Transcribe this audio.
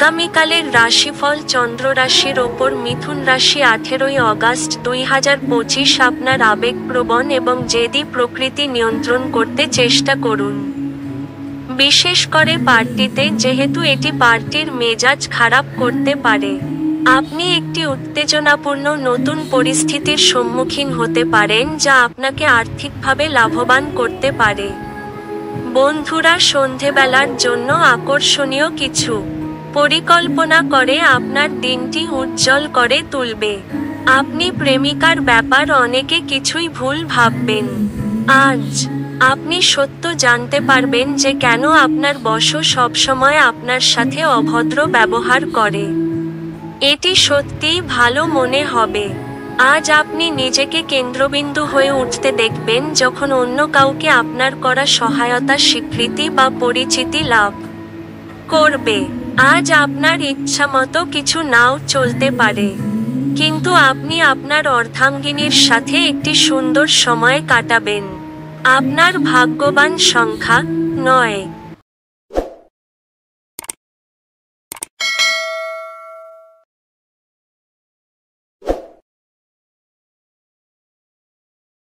আগামীকালের রাশিফল চন্দ্র রাশির ওপর মিথুন রাশি 18ই অগাস্ট 2025 আপনার আবেগপ্রবণ এবং জেদি প্রকৃতি নিয়ন্ত্রণ করতে চেষ্টা করুন। বিশেষ করে পার্টিতে, যেহেতু এটি পার্টির মেজাজ খারাপ করতে পারে। আপনি একটি উত্তেজনাপূর্ণ নতুন পরিস্থিতির সম্মুখীন হতে পারেন যা আপনাকে আর্থিকভাবে লাভবান করতে পারে। বন্ধুরা সন্ধেবেলার জন্য আকর্ষণীয় কিছু পরিকল্পনা করে আপনার দিনটি উজ্জ্বল করে তুলবে। আপনি প্রেমিকার ব্যাপার অনেকে কিছুই ভুল ভাববেন। আজ আপনি সত্য জানতে পারবেন যে কেন আপনার বস সবসময় আপনার সাথে অভদ্র ব্যবহার করে। এটি সত্যিই ভালো মনে হবে। আজ আপনি নিজেকে কেন্দ্রবিন্দু হয়ে উঠতে দেখবেন যখন অন্য কাউকে আপনার করা সহায়তা, স্বীকৃতি বা পরিচিতি লাভ করবে। আজ আপনার ইচ্ছামতো কিছু নাও চলতে পারে, কিন্তু আপনি আপনার অর্ধাঙ্গিনীর সাথে একটি সুন্দর সময় কাটাবেন। আপনার ভাগ্যবান সংখ্যা 9।